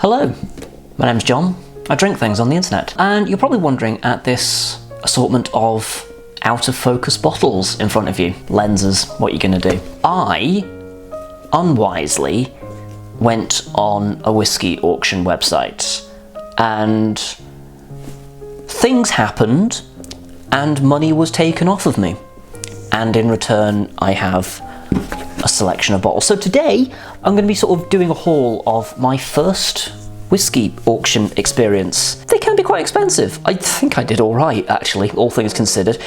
Hello, my name's John. I drink things on the internet. And you're probably wondering at this assortment of out of focus bottles in front of you, lenses, what you're gonna do. I, unwisely, went on a whiskey auction website and things happened and money was taken off of me. And in return, I have a selection of bottles. So today, I'm going to be sort of doing a haul of my first whiskey auction experience. They can be quite expensive. I think I did all right, actually, all things considered.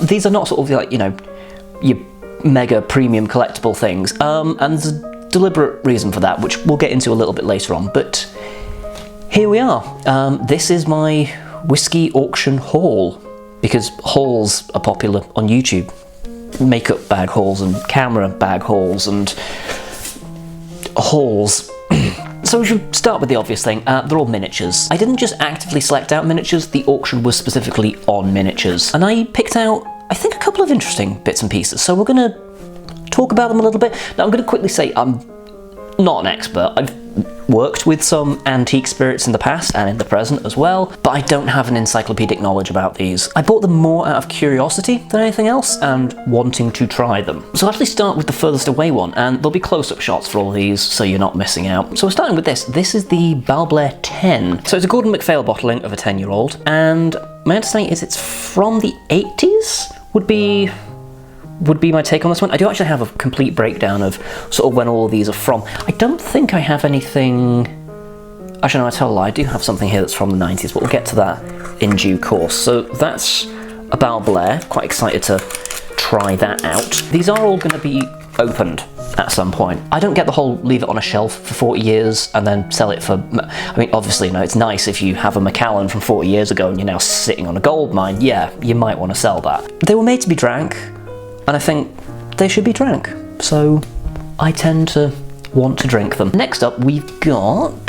These are not sort of like, you know, your mega premium collectible things. And there's a deliberate reason for that, which we'll get into a little bit later on. But here we are. This is my whiskey auction haul, because hauls are popular on YouTube. Makeup bag hauls and camera bag hauls and hauls. So we should start with the obvious thing. They're all miniatures. I didn't just actively select out miniatures, the auction was specifically on miniatures. And I picked out, I think, a couple of interesting bits and pieces. So we're gonna talk about them a little bit. Now I'm gonna quickly say I'm not an expert. I've worked with some antique spirits in the past and in the present as well, but I don't have an encyclopedic knowledge about these. I bought them more out of curiosity than anything else and wanting to try them. So I'll actually start with the furthest away one, and there'll be close-up shots for all of these so you're not missing out. So we're starting with this. This is the Balblair 10. So it's a Gordon MacPhail bottling of a 10-year-old, and my understanding is it's from the 80s, would be my take on this one. I do actually have a complete breakdown of sort of when all of these are from. I don't think I have anything. Actually, no, I tell a lie. I do have something here that's from the 90s, but we'll get to that in due course. So that's a Balblair. Quite excited to try that out. These are all going to be opened at some point. I don't get the whole leave it on a shelf for 40 years and then sell it for. I mean, obviously, you know, it's nice if you have a Macallan from 40 years ago and you're now sitting on a gold mine. Yeah, you might want to sell that. They were made to be drank, and I think they should be drank, so I tend to want to drink them. Next up, we've got,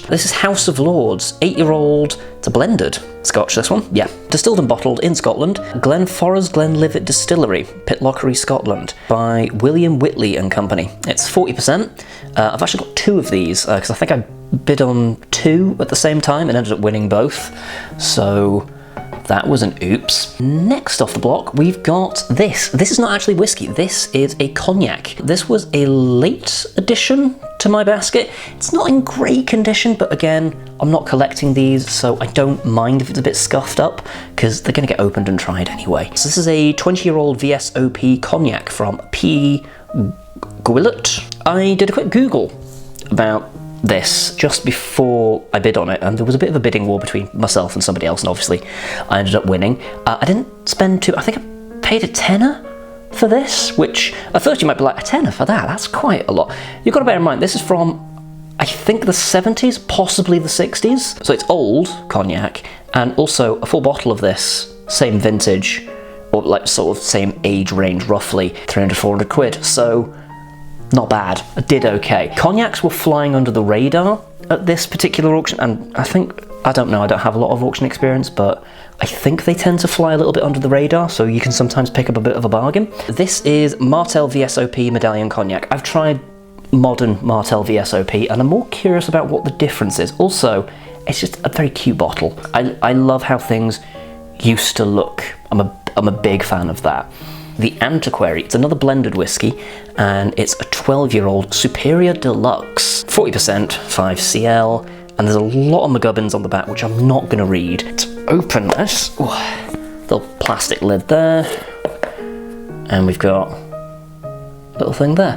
this is House of Lords, 8-year-old, it's a blended Scotch, this one, yeah. Distilled and bottled in Scotland, Glenforras Glenlivet Distillery, Pitlochry, Scotland, by William Whitley and Company. It's 40%. I've actually got two of these, because I think I bid on two at the same time and ended up winning both, so that was an oops. Next off the block, we've got this. This is not actually whiskey, this is a cognac. This was a late addition to my basket. It's not in great condition, but again, I'm not collecting these, so I don't mind if it's a bit scuffed up, because they're gonna get opened and tried anyway. So this is a 20-year-old VSOP cognac from P. Gwillet. I did a quick Google about this just before I bid on it, and there was a bit of a bidding war between myself and somebody else, and obviously I ended up winning. I didn't spend I think I paid a tenner for this, which at first you might be like, a tenner for that? That's quite a lot. You've got to bear in mind, this is from, I think, the 70s, possibly the 60s. So it's old cognac, and also a full bottle of this, same vintage, or like sort of same age range roughly, 300, 400 quid. So not bad. I did okay. Cognacs were flying under the radar at this particular auction, and I don't know, I don't have a lot of auction experience, but I think they tend to fly a little bit under the radar, so you can sometimes pick up a bit of a bargain. This is Martell VSOP Medallion Cognac. I've tried modern Martell VSOP, and I'm more curious about what the difference is. Also, it's just a very cute bottle. I love how things used to look. I'm a big fan of that. The Antiquary, it's another blended whiskey, and it's a 12-year-old Superior Deluxe, 40%, 5cl, and there's a lot of McGubbins on the back, which I'm not going to read. Let's open this. Ooh, little plastic lid there, and we've got a little thing there.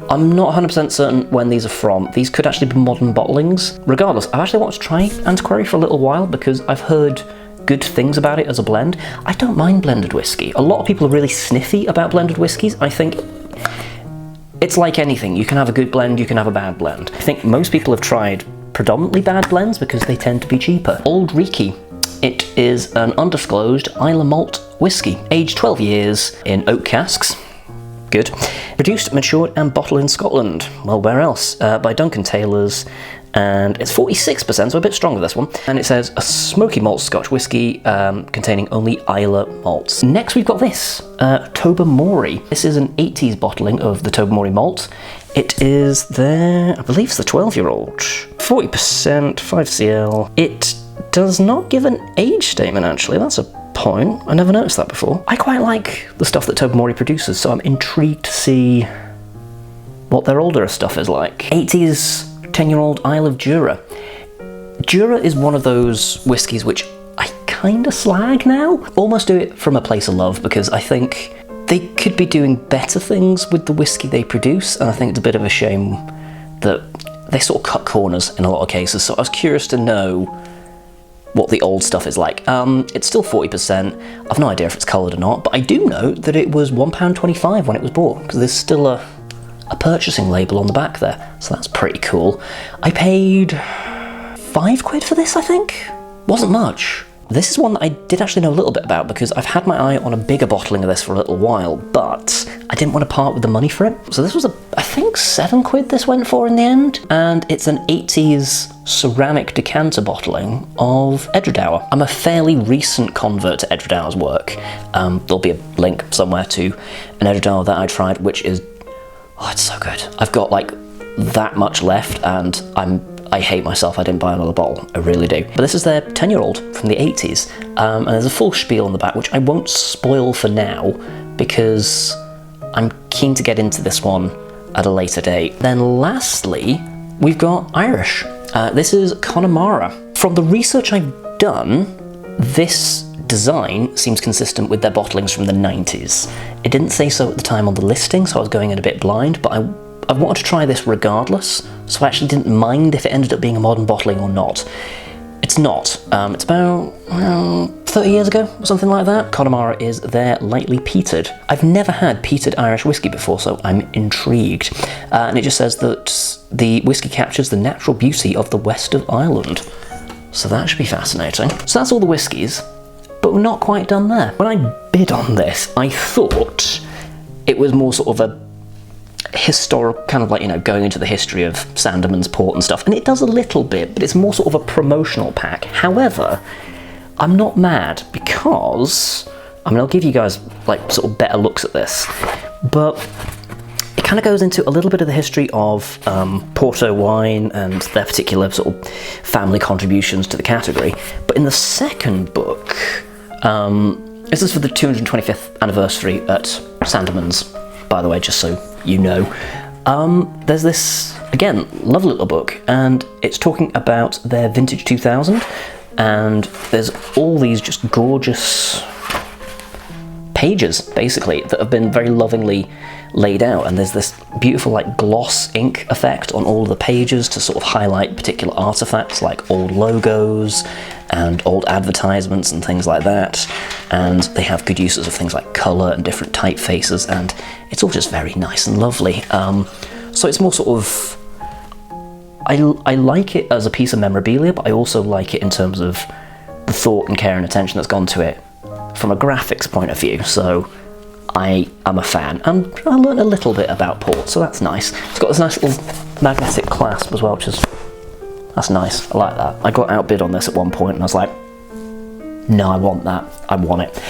I'm not 100% certain when these are from. These could actually be modern bottlings. Regardless, I've actually wanted to try Antiquary for a little while because I've heard good things about it as a blend. I don't mind blended whiskey. A lot of people are really sniffy about blended whiskies. I think it's like anything. You can have a good blend, you can have a bad blend. I think most people have tried predominantly bad blends because they tend to be cheaper. Old Reekie. It is an undisclosed Islay malt whiskey, aged 12 years in oak casks. Good. Produced, matured and bottled in Scotland. Well, where else? By Duncan Taylors, and it's 46%, so a bit stronger this one. And it says a smoky malt Scotch whiskey containing only Islay malts. Next we've got this, Tobermory. This is an 80s bottling of the Tobermory malt, It is their, I believe it's the 12-year-old. 40%, 5cl. It does not give an age statement, actually. That's a point. I never noticed that before. I quite like the stuff that Tobermory produces, so I'm intrigued to see what their older stuff is like. 80s 10-year-old Isle of Jura. Jura is one of those whiskies which I kind of slag now. Almost do it from a place of love, because I think they could be doing better things with the whiskey they produce, and I think it's a bit of a shame that they sort of cut corners in a lot of cases. So I was curious to know what the old stuff is like. It's still 40%. I've no idea if it's coloured or not, but I do know that it was £1.25 when it was bought, because there's still a purchasing label on the back there, so that's pretty cool. I paid £5 for this, I think. Wasn't much. This is one that I did actually know a little bit about, because I've had my eye on a bigger bottling of this for a little while, but I didn't want to part with the money for it. So this was I think £7 this went for in the end, and it's an 80s ceramic decanter bottling of Edredauer. I'm a fairly recent convert to Edredauer's work. There'll be a link somewhere to an Edredauer that I tried, which is, oh, it's so good. I've got like that much left, and I hate myself I didn't buy another bottle, I really do. But this is their 10-year-old from the 80s, and there's a full spiel on the back, which I won't spoil for now, because I'm keen to get into this one at a later date. Then lastly, we've got Irish. This is Connemara. From the research I've done, this design seems consistent with their bottlings from the 90s. It didn't say so at the time on the listing, so I was going in a bit blind, but I wanted to try this regardless, so I actually didn't mind if it ended up being a modern bottling or not. It's not. It's about 30 years ago, or something like that. Connemara is their lightly peated. I've never had peated Irish whiskey before, so I'm intrigued. And it just says that the whiskey captures the natural beauty of the west of Ireland. So that should be fascinating. So that's all the whiskies, but we're not quite done there. When I bid on this, I thought it was more sort of a historic, kind of like, you know, going into the history of Sandeman's port and stuff, and it does a little bit, but it's more sort of a promotional pack. However, I'm not mad, because, I mean, I'll give you guys like sort of better looks at this, but it kind of goes into a little bit of the history of Porto wine and their particular sort of family contributions to the category. But in the second book, this is for the 225th anniversary at Sandeman's, by the way, just so you know. There's this, again, lovely little book, and it's talking about their vintage 2000, and there's all these just gorgeous pages, basically, that have been very lovingly laid out, and there's this beautiful like gloss ink effect on all of the pages to sort of highlight particular artifacts like old logos and old advertisements and things like that, and they have good uses of things like colour and different typefaces, and it's all just very nice and lovely. So it's more sort of, I like it as a piece of memorabilia, but I also like it in terms of the thought and care and attention that's gone to it from a graphics point of view. So I am a fan, and I learned a little bit about port, so that's nice. It's got this nice little magnetic clasp as well, which is, that's nice. I like that. I got outbid on this at one point, and I was like, no, I want that. I want it.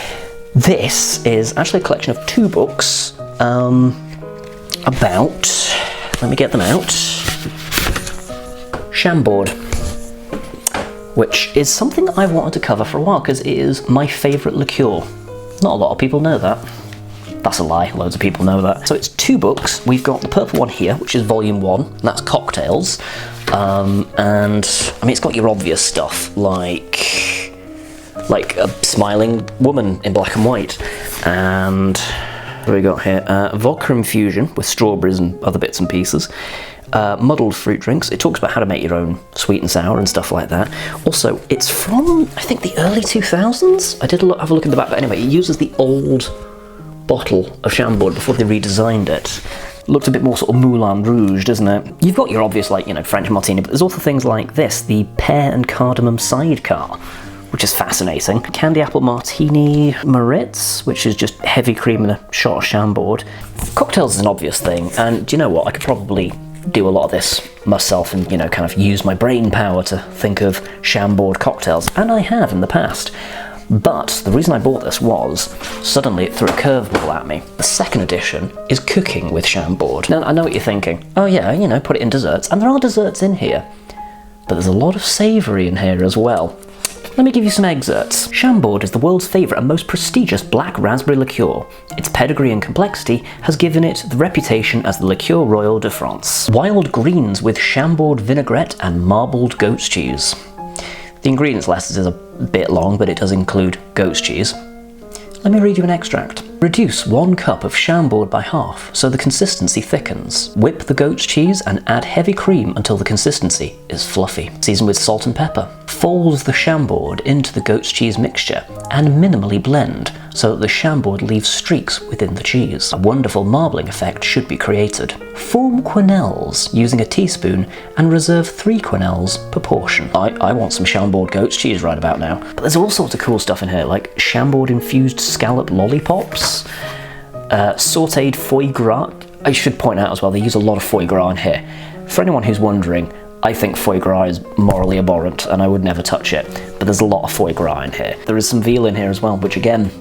This is actually a collection of 2 books about, let me get them out, Chambord, which is something that I've wanted to cover for a while, because it is my favourite liqueur. Not a lot of people know that. That's a lie, loads of people know that. So it's 2 books. We've got the purple one here, which is volume 1, and that's cocktails. And I mean, it's got your obvious stuff, like a smiling woman in black and white. And what do we got here? Vodka infusion with strawberries and other bits and pieces. Muddled fruit drinks. It talks about how to make your own sweet and sour and stuff like that. Also, it's from, I think, the early 2000s. I did have a look in the back, but anyway, it uses the old bottle of Chambord before they redesigned it. Looked a bit more sort of Moulin Rouge, doesn't it? You've got your obvious, like, you know, French martini, but there's also things like this, the pear and cardamom sidecar, which is fascinating. Candy apple martini Moritz, which is just heavy cream and a shot of Chambord. Cocktails is an obvious thing, and do you know what? I could probably do a lot of this myself and, you know, kind of use my brain power to think of Chambord cocktails, and I have in the past. But the reason I bought this was, suddenly it threw a curveball at me. The second edition is cooking with Chambord. Now, I know what you're thinking. Oh yeah, you know, put it in desserts. And there are desserts in here. But there's a lot of savoury in here as well. Let me give you some excerpts. Chambord is the world's favourite and most prestigious black raspberry liqueur. Its pedigree and complexity has given it the reputation as the Liqueur Royal de France. Wild greens with Chambord vinaigrette and marbled goat's cheese. The ingredients list is a bit long, but it does include goat's cheese. Let me read you an extract. Reduce 1 cup of Chambord by half so the consistency thickens. Whip the goat's cheese and add heavy cream until the consistency is fluffy. Season with salt and pepper. Fold the Chambord into the goat's cheese mixture and minimally blend so that the Chambord leaves streaks within the cheese. A wonderful marbling effect should be created. Form quenelles using a teaspoon and reserve 3 quenelles per portion. I want some Chambord goat's cheese right about now. But there's all sorts of cool stuff in here, like Chambord infused scallop lollipops, sautéed foie gras. I should point out as well, they use a lot of foie gras in here. For anyone who's wondering, I think foie gras is morally abhorrent and I would never touch it, but there's a lot of foie gras in here. There is some veal in here as well, which again,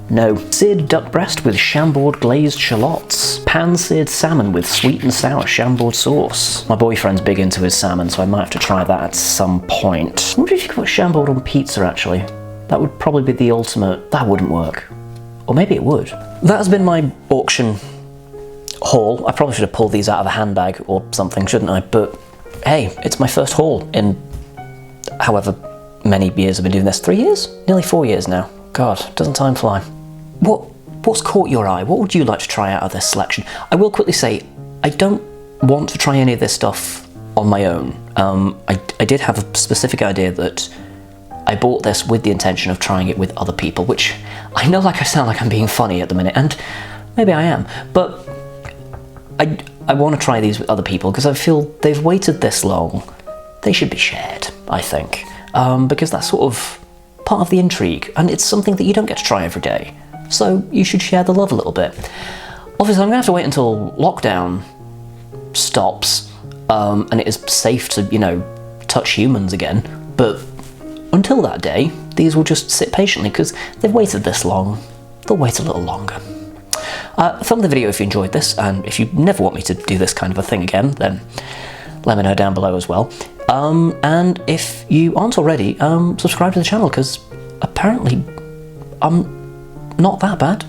no. Seared duck breast with Chambord glazed shallots. Pan-seared salmon with sweet and sour Chambord sauce. My boyfriend's big into his salmon, so I might have to try that at some point. I wonder if you could put Chambord on pizza, actually. That would probably be the ultimate. That wouldn't work. Or maybe it would. That has been my auction haul. I probably should have pulled these out of a handbag or something, shouldn't I? But hey, it's my first haul in however many years I've been doing this. 3 years? Nearly 4 years now. God, doesn't time fly? What's caught your eye? What would you like to try out of this selection? I will quickly say, I don't want to try any of this stuff on my own. I did have a specific idea that I bought this with the intention of trying it with other people, which I know I sound like I'm being funny at the minute, and maybe I am, but I want to try these with other people because I feel they've waited this long. They should be shared, I think, because that's sort of part of the intrigue, and it's something that you don't get to try every day. So you should share the love a little bit. Obviously, I'm going to have to wait until lockdown stops, and it is safe to, you know, touch humans again. But until that day, these will just sit patiently because they've waited this long. They'll wait a little longer. Thumb the video if you enjoyed this, and if you never want me to do this kind of a thing again, then let me know down below as well. And if you aren't already, subscribe to the channel because apparently I'm not that bad.